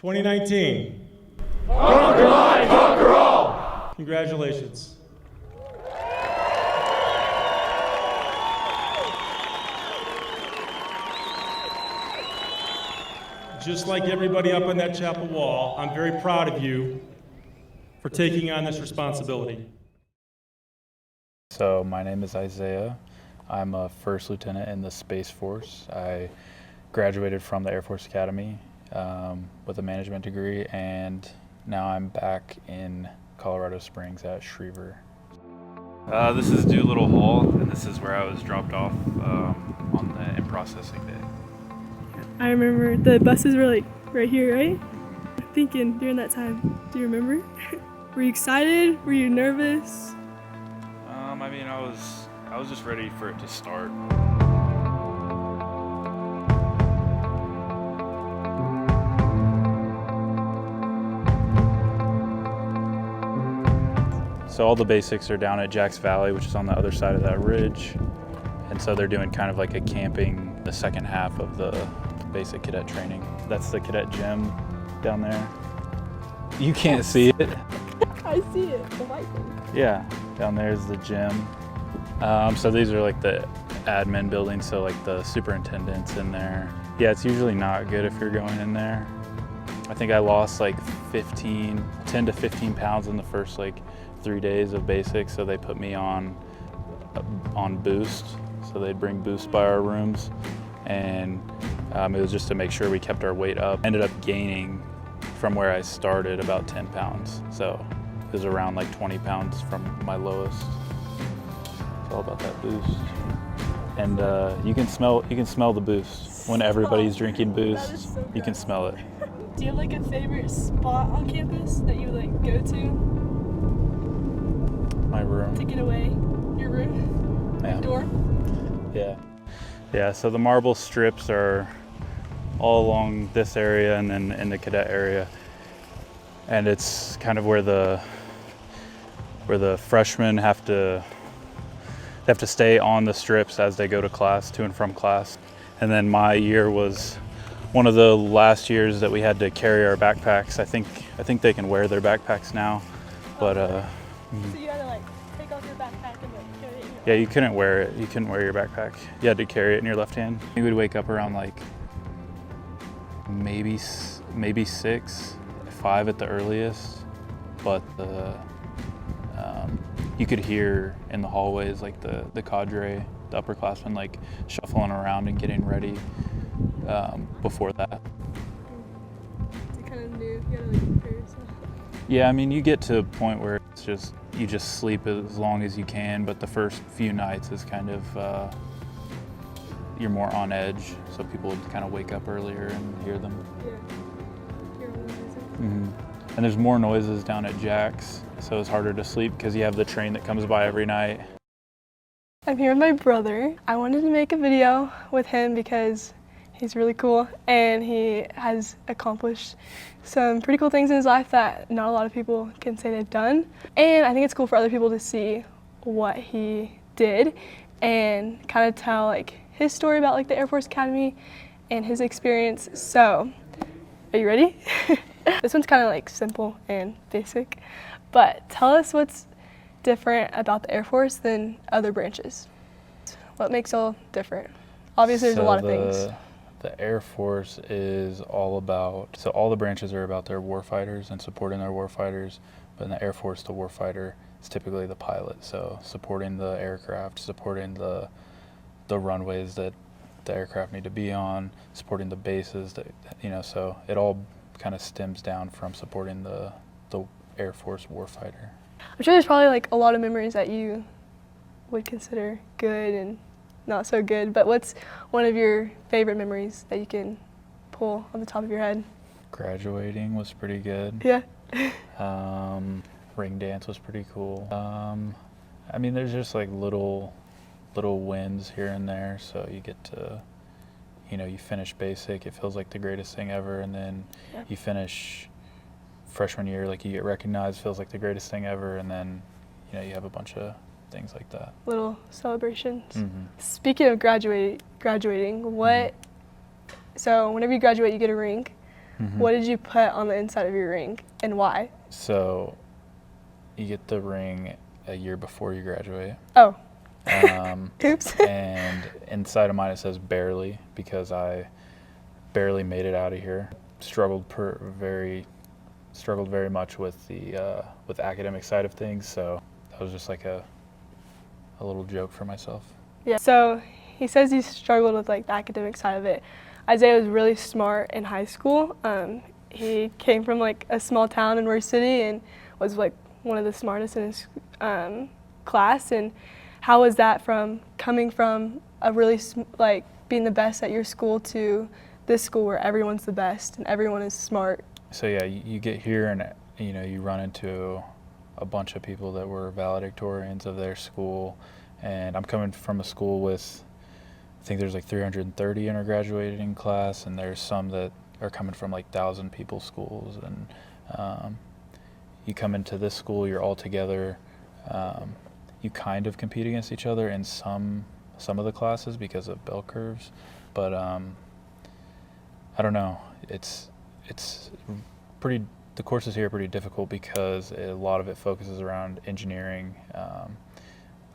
2019. Conquer line, conquer all! Congratulations. Just like everybody up on that chapel wall, I'm very proud of you for taking on this responsibility. So my name is Isaiah. I'm a first lieutenant in the Space Force. I graduated from the Air Force Academy with a management degree, and now I'm back in Colorado Springs at Schriever. This is Doolittle Hall, and this is where I was dropped off on the in-processing day. I remember the buses were like right here, right? Thinking during that time, do you remember? Were you excited? Were you nervous? I mean, I was just ready for it to start. So all the basics are down at Jacks Valley, which is on the other side of that ridge. And so they're doing kind of like a camping, the second half of the basic cadet training. That's the cadet gym down there. You can't see it. I see it, the white thing. Yeah, down there is the gym. So these are like the admin buildings, so like the superintendent's in there. Yeah, it's usually not good if you're going in there. I think I lost like 10 to 15 pounds in the first like 3 days of basic, so they put me on Boost. So they'd bring Boost by our rooms, and it was just to make sure we kept our weight up. Ended up gaining from where I started about 10 pounds. So it was around like 20 pounds from my lowest. It's all about that Boost. And you can smell the Boost when everybody's drinking Boost. You can smell it. Do you have like a favorite spot on campus that you like go to? My room. To get away? Your room? Yeah. Dorm? Yeah. Yeah, so the marble strips are all along this area and then in the cadet area. And it's kind of where the freshmen have to stay on the strips as they go to class, to and from class. And then my year was one of the last years that we had to carry our backpacks. I think they can wear their backpacks now, but So you had to like take off your backpack and like carry it in your yeah, you couldn't wear it. You couldn't wear your backpack. You had to carry it in your left hand. You would wake up around like maybe 6, 5 at the earliest, but you could hear in the hallways like the cadre, the upperclassmen, like shuffling around and getting ready before that. You kind of knew you had to like prepare yourself. Yeah, I mean, you get to a point where it's just, you just sleep as long as you can, but the first few nights is kind of, you're more on edge, so people would kind of wake up earlier and hear them. Yeah. Hear all the music. Mm-hmm. And there's more noises down at Jack's, so it's harder to sleep because you have the train that comes by every night. I'm here with my brother. I wanted to make a video with him because he's really cool and he has accomplished some pretty cool things in his life that not a lot of people can say they've done. And I think it's cool for other people to see what he did and kind of tell like his story about like the Air Force Academy and his experience. So, are you ready? This one's kind of like simple and basic, but tell us what's different about the Air Force than other branches. What makes it all different? Obviously there's a lot of things. The Air Force is all about, so all the branches are about their warfighters and supporting their warfighters, but in the Air Force, the warfighter is typically the pilot, so supporting the aircraft, supporting the runways that the aircraft need to be on, supporting the bases, that, you know, so it all kind of stems down from supporting the Air Force warfighter. I'm sure there's probably like a lot of memories that you would consider good and not so good, but what's one of your favorite memories that you can pull on the top of your head? Graduating was pretty good. Yeah. Ring dance was pretty cool. I mean, there's just like little wins here and there, so you get to, you know, you finish basic, it feels like the greatest thing ever, and then you finish freshman year, like you get recognized, feels like the greatest thing ever, and then, you know, you have a bunch of things like that. Little celebrations. Mm-hmm. Speaking of graduating, what, so whenever you graduate you get a ring. What did you put on the inside of your ring and why? So you get the ring a year before you graduate. Oh, Um, oops. and inside of mine it says barely, because I barely made it out of here. Struggled very much with the academic side of things, so that was just like a little joke for myself. Yeah. So he says he struggled with like the academic side of it. Isaiah was really smart in high school. He came from like a small town in Royce City and was like one of the smartest in his class. And how was that from coming from a really like being the best at your school to this school where everyone's the best and everyone is smart? So yeah, you get here and you run into a bunch of people that were valedictorians of their school, and I'm coming from a school with, I think there's like 330 in our graduating class, and there's some that are coming from like 1,000 people schools, and you come into this school, you're all together. You kind of compete against each other in some of the classes because of bell curves, but I don't know. It's pretty. The courses here are pretty difficult because a lot of it focuses around engineering.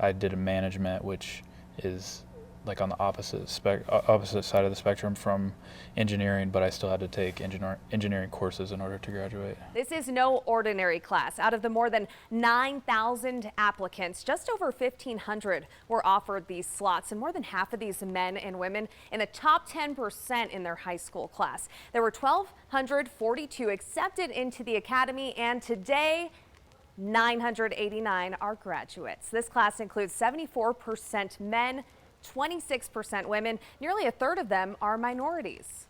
I did a management, which is like on the opposite side of the spectrum from engineering, but I still had to take engineering courses in order to graduate. This is no ordinary class. Out of the more than 9,000 applicants, just over 1,500 were offered these slots, and more than half of these men and women in the top 10% in their high school class. There were 1,242 accepted into the academy, and today 989 are graduates. This class includes 74% men, 26% women. Nearly a third of them are minorities.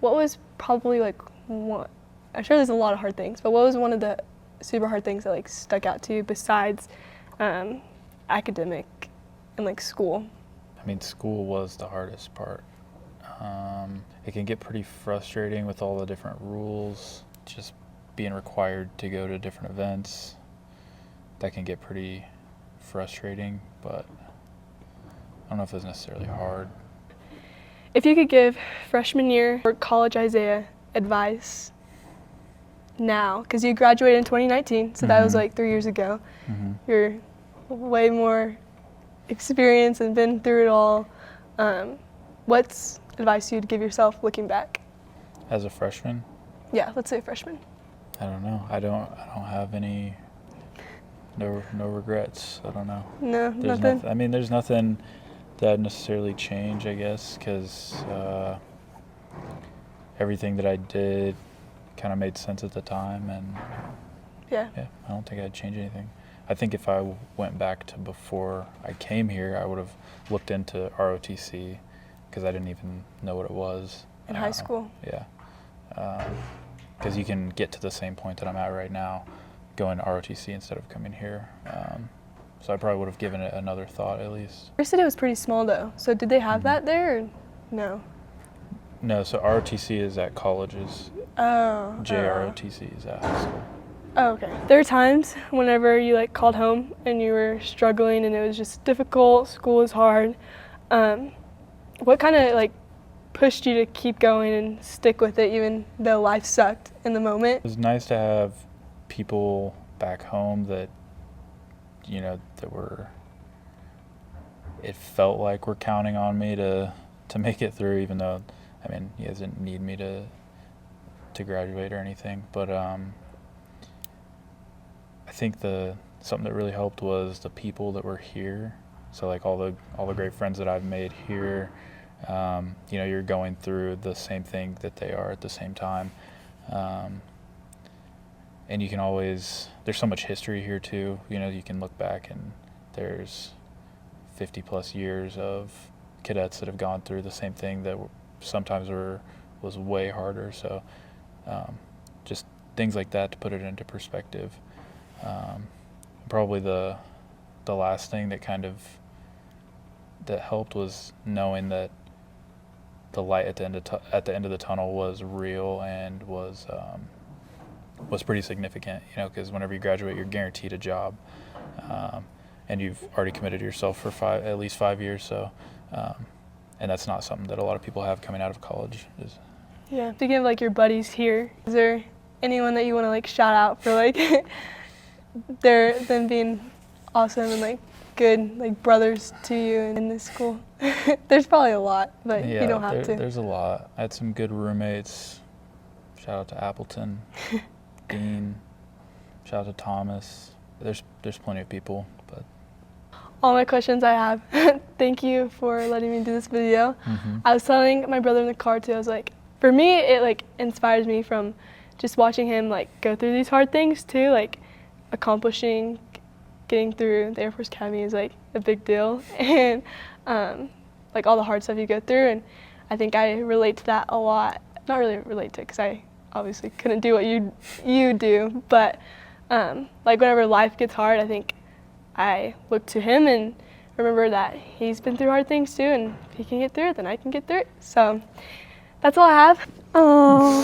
What was probably like one, I'm sure there's a lot of hard things, but what was one of the super hard things that like stuck out to you besides academic and like school? I mean, school was the hardest part. It can get pretty frustrating with all the different rules, just being required to go to different events. That can get pretty frustrating, but I don't know if it's necessarily hard. If you could give freshman year or college Isaiah advice now, because you graduated in 2019, so that was like 3 years ago. You're way more experienced and been through it all. What's advice you'd give yourself looking back? As a freshman, Yeah, let's say freshman. I don't know. I don't have any. No regrets. I don't know. No, There's nothing. I mean, there's nothing that I'd necessarily change, I guess, because everything that I did kind of made sense at the time, and Yeah. yeah, I don't think I'd change anything. I think if I went back to before I came here, I would have looked into ROTC, because I didn't even know what it was. In high school. Yeah. Because you can get to the same point that I'm at right now, going to ROTC instead of coming here. So I probably would have given it another thought at least. Royce City was pretty small though, so did they have that there or no? No, so ROTC is at colleges. Oh. JROTC is at high school. Oh, okay. There were times whenever you like called home and you were struggling and it was just difficult, school was hard. What kind of like pushed you to keep going and stick with it even though life sucked in the moment? It was nice to have people back home that, it felt like were counting on me to make it through, even though, I mean, he doesn't need me to graduate or anything. But I think something that really helped was the people that were here. So like all the great friends that I've made here, you're going through the same thing that they are at the same time. And you can always, there's so much history here too. You can look back and there's 50 plus years of cadets that have gone through the same thing that sometimes was way harder. So just things like that to put it into perspective. Probably the last thing that that helped was knowing that the light at the end of the tunnel was real and was pretty significant, because whenever you graduate, you're guaranteed a job, and you've already committed yourself for at least 5 years. So and that's not something that a lot of people have coming out of college. Yeah. Speaking of like your buddies here, is there anyone that you want to like shout out for like them being awesome and like good like brothers to you in this school? There's probably a lot, but Yeah, you don't have to. There's a lot. I had some good roommates. Shout out to Appleton, Dean. Shout out to Thomas. There's plenty of people, but. All my questions I have. Thank you for letting me do this video. Mhm. I was telling my brother in the car too, I was like, for me, it like inspires me from just watching him like go through these hard things too, like accomplishing, getting through the Air Force Academy is like a big deal, and like all the hard stuff you go through, and I think I relate to that a lot. Not really relate to it because I obviously couldn't do what you do, but like whenever life gets hard, I think I look to him and remember that he's been through hard things too, and if he can get through it, then I can get through it. So that's all I have. Oh.